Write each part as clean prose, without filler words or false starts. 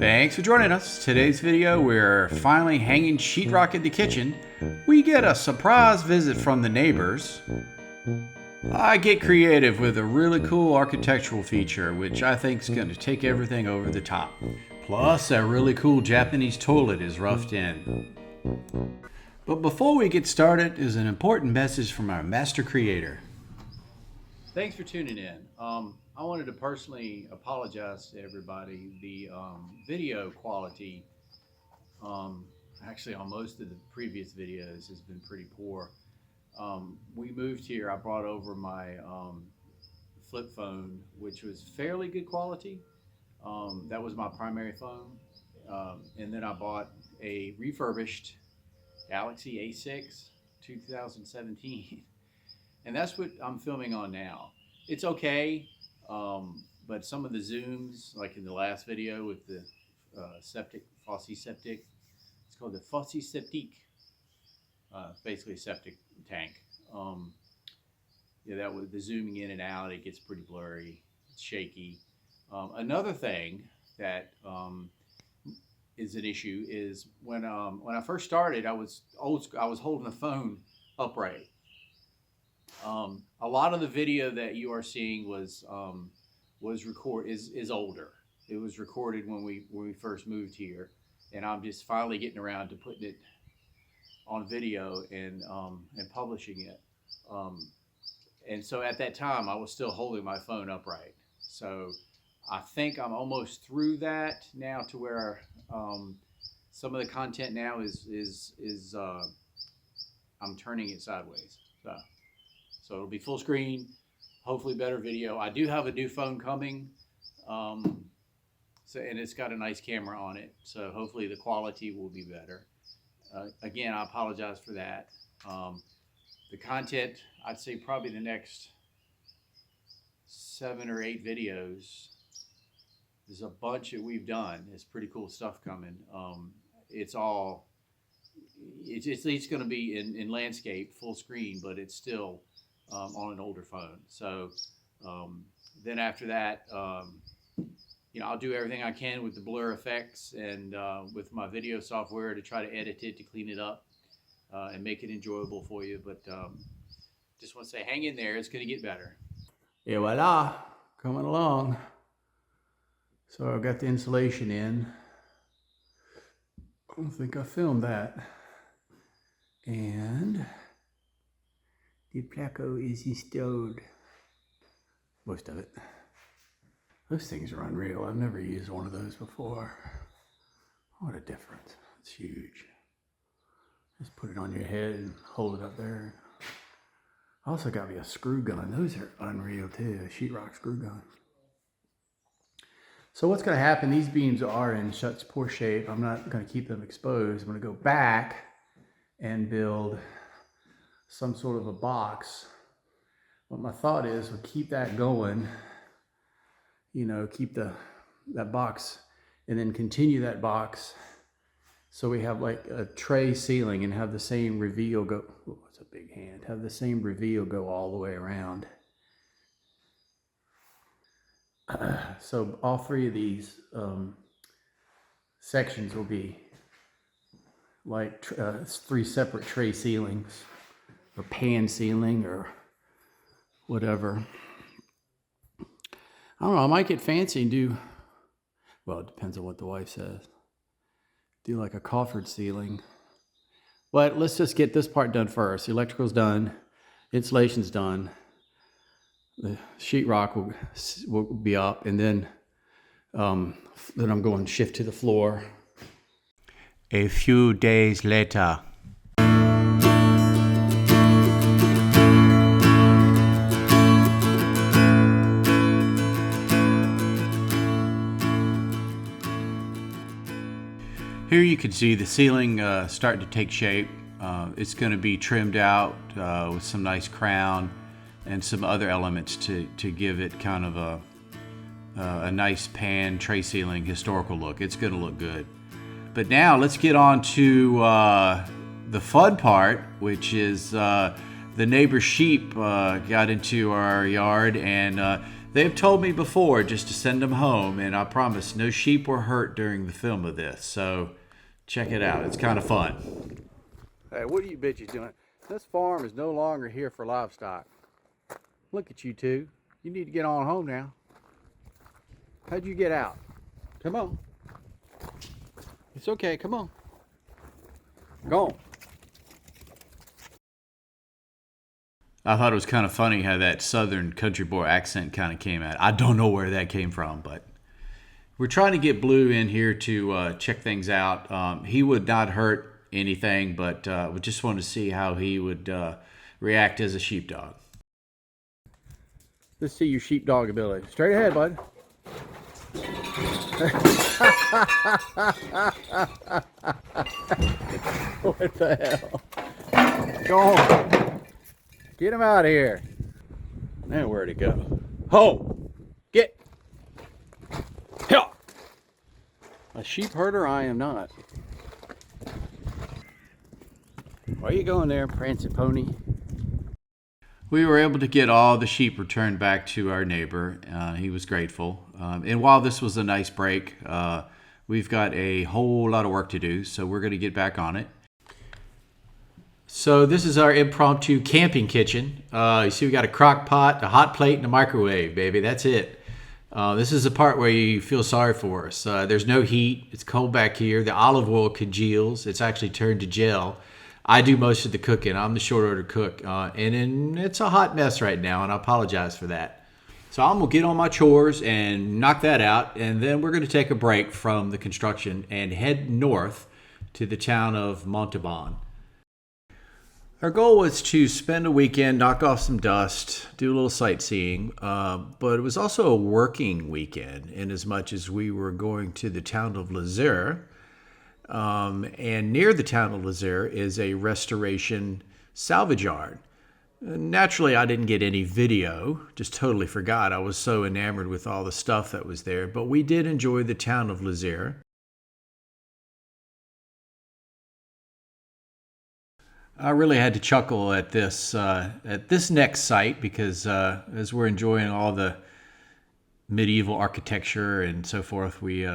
Thanks for joining us. Today's video, we're finally hanging sheetrock in the kitchen. We get a surprise visit from the neighbors. I get creative with a really cool architectural feature, which I think is going to take everything over the top. Plus, a really cool Japanese toilet is roughed in. But before we get started, is an important message from our master creator. Thanks for tuning in. I wanted to personally apologize to everybody. The video quality, actually on most of the previous videos, has been pretty poor. We moved here, I brought over my flip phone, which was fairly good quality. That was my primary phone. And then I bought a refurbished Galaxy A6 2017. And that's what I'm filming on now. It's okay, but some of the zooms, like in the last video with the Fossi septic, it's called the Fossi septique. Basically a septic tank. Yeah, that was the zooming in and out. It gets pretty blurry. It's shaky. Another thing that is an issue is when I first started, I was holding the phone upright. A lot of the video that you are seeing is older. It was recorded when we first moved here, and I'm just finally getting around to putting it on video and publishing it. And so at that time, I was still holding my phone upright. So I think I'm almost through that now, to where some of the content now is I'm turning it sideways. So it'll be full screen, hopefully better video. I do have a new phone coming, and it's got a nice camera on it, so hopefully the quality will be better. Again, I apologize for that. The content, I'd say probably the next 7 or 8 videos. There's a bunch that we've done. There's pretty cool stuff coming. It's going to be in landscape, full screen, but it's still on an older phone. So then after that, I'll do everything I can with the blur effects and with my video software to try to edit it, to clean it up and make it enjoyable for you. But just want to say, hang in there. It's going to get better. Et voila, coming along. So I've got the insulation in. I don't think I filmed that. And the placo is installed. Most of it. Those things are unreal. I've never used one of those before. What a difference. It's huge. Just put it on your head and hold it up there. I also got me a screw gun. Those are unreal too. A sheetrock screw gun. So what's going to happen, these beams are in such poor shape, I'm not going to keep them exposed. I'm going to go back and build some sort of a box. What my thought is, we'll keep that going, keep that box, and then continue that box so we have like a tray ceiling and have the same reveal go, oh, it's a big hand, have the same reveal go all the way around. So all 3 of these sections will be like 3 separate tray ceilings, or pan ceiling, or whatever. I don't know, I might get fancy and do, well, it depends on what the wife says. Do like a coffered ceiling. But let's just get this part done first. The electrical's done, insulation's done. The sheetrock will be up, and then I'm going to shift to the floor. A few days later. Here you can see the ceiling starting to take shape. It's going to be trimmed out with some nice crown and some other elements to give it kind of a nice pan tray ceiling historical look. It's going to look good. But now let's get on to the fun part, which is the neighbor's sheep got into our yard and They have told me before just to send them home, and I promise no sheep were hurt during the film of this. So check it out. It's kind of fun. Hey, what are you bitches doing? This farm is no longer here for livestock. Look at you two. You need to get on home now. How'd you get out? Come on. It's okay. Come on. Go on. I thought it was kind of funny how that southern country boy accent kind of came out. I don't know where that came from, but we're trying to get Blue in here to check things out. He would not hurt anything, but we just wanted to see how he would react as a sheepdog. Let's see your sheepdog ability. Straight ahead, bud. What the hell? Go on. Get him out of here. Now where'd he go? Ho! Get! Help! A sheep herder I am not. Why are you going there, prancing pony? We were able to get all the sheep returned back to our neighbor. He was grateful. And while this was a nice break, we've got a whole lot of work to do, so we're going to get back on it. So this is our impromptu camping kitchen. You see we got a crock pot, a hot plate, and a microwave, baby. That's it. This is the part where you feel sorry for us. There's no heat. It's cold back here. The olive oil congeals. It's actually turned to gel. I do most of the cooking. I'm the short order cook. And it's a hot mess right now, and I apologize for that. So I'm going to get on my chores and knock that out, and then we're going to take a break from the construction and head north to the town of Montauban. Our goal was to spend a weekend, knock off some dust, do a little sightseeing, but it was also a working weekend in as much as we were going to the town of Lisieux. And near the town of Lisieux is a restoration salvage yard. Naturally, I didn't get any video, just totally forgot. I was so enamored with all the stuff that was there, but we did enjoy the town of Lisieux. I really had to chuckle at this next site because as we're enjoying all the medieval architecture and so forth, we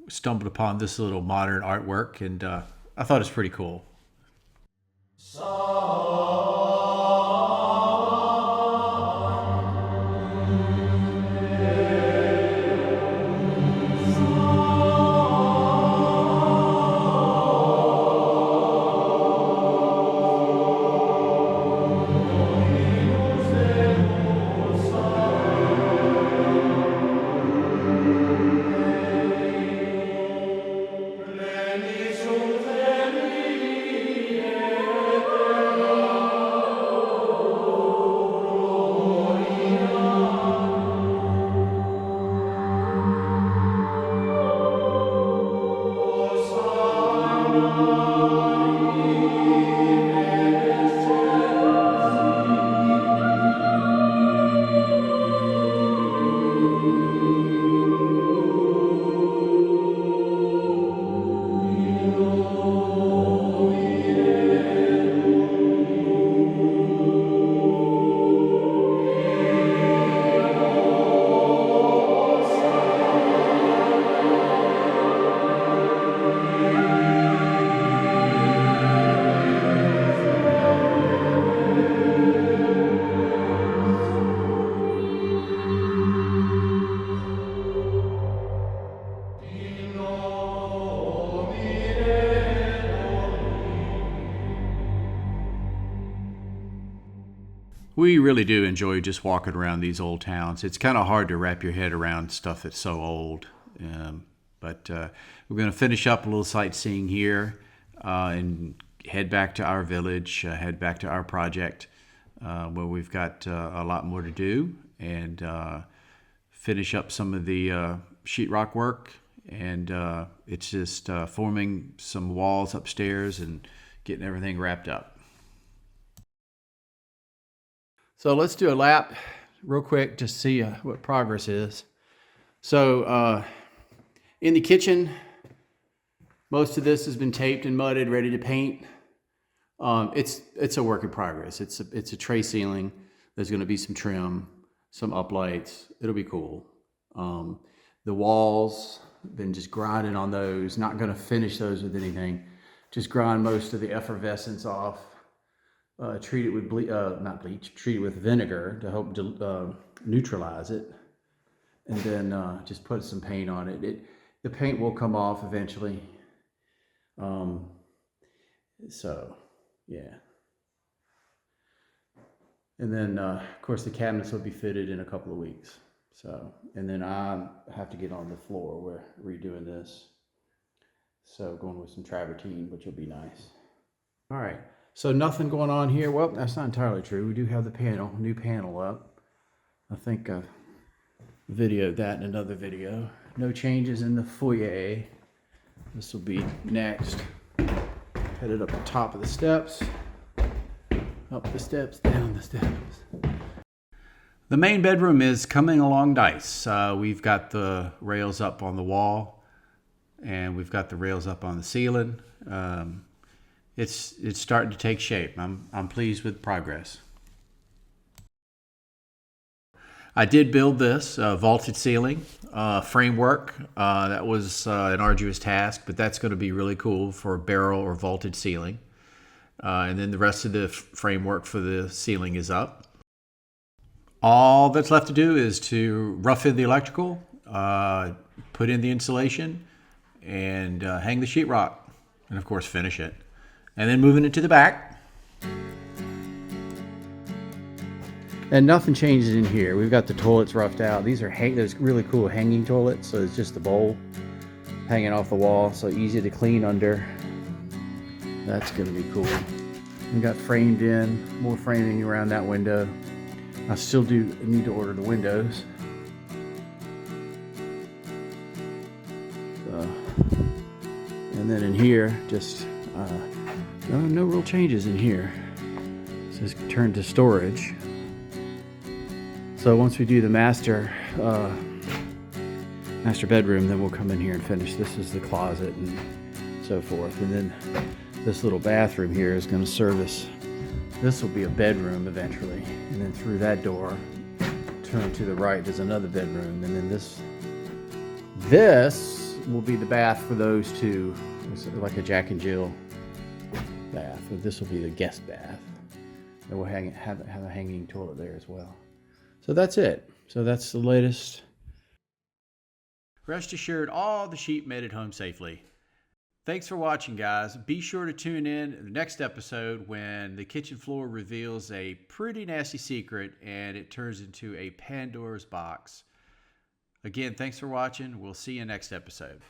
stumbled upon this little modern artwork, and I thought it was pretty cool. We really do enjoy just walking around these old towns. It's kind of hard to wrap your head around stuff that's so old. But we're going to finish up a little sightseeing here and head back to our village, head back to our project where we've got a lot more to do, and finish up some of the sheetrock work. And it's just forming some walls upstairs and getting everything wrapped up. So let's do a lap real quick to see what progress is. So in the kitchen, most of this has been taped and mudded, ready to paint. It's a work in progress. It's a tray ceiling. There's going to be some trim, some uplights. It'll be cool. The walls, been just grinding on those. Not going to finish those with anything. Just grind most of the effervescence off. Treat it with not bleach. Treat it with vinegar to help neutralize it, and then just put some paint on it. The paint will come off eventually. So yeah. And then, of course, the cabinets will be fitted in a couple of weeks. So, and then I have to get on the floor. We're redoing this. So going with some travertine, which will be nice. All right. So nothing going on here. Well, that's not entirely true. We do have the new panel up. I think I've videoed that in another video. No changes in the foyer. This will be next. Headed up the top of the steps. Up the steps, down the steps. The main bedroom is coming along nice. We've got the rails up on the wall, and we've got the rails up on the ceiling. It's starting to take shape. I'm pleased with progress. I did build this vaulted ceiling framework. That was an arduous task, but that's going to be really cool for a barrel or vaulted ceiling. And then the rest of the framework for the ceiling is up. All that's left to do is to rough in the electrical, put in the insulation, and hang the sheetrock, and of course finish it. And then moving it to the back. And nothing changes in here. We've got the toilets roughed out. These are those really cool hanging toilets, so it's just the bowl hanging off the wall, so easy to clean under. That's going to be cool. We got framed in, more framing around that window. I still do need to order the windows. And then in here, just no real changes in here. It says turn to storage. So once we do the master bedroom, then we'll come in here and finish. This is the closet and so forth. And then this little bathroom here is going to service. This will be a bedroom eventually. And then through that door, turn to the right, there's another bedroom. And then this will be the bath for those two. It's like a Jack and Jill bath. But this will be the guest bath. And we'll have a hanging toilet there as well. So that's it. So that's the latest. Rest assured, all the sheep made it home safely. Thanks for watching, guys. Be sure to tune in the next episode when the kitchen floor reveals a pretty nasty secret and it turns into a Pandora's box. Again, thanks for watching. We'll see you next episode.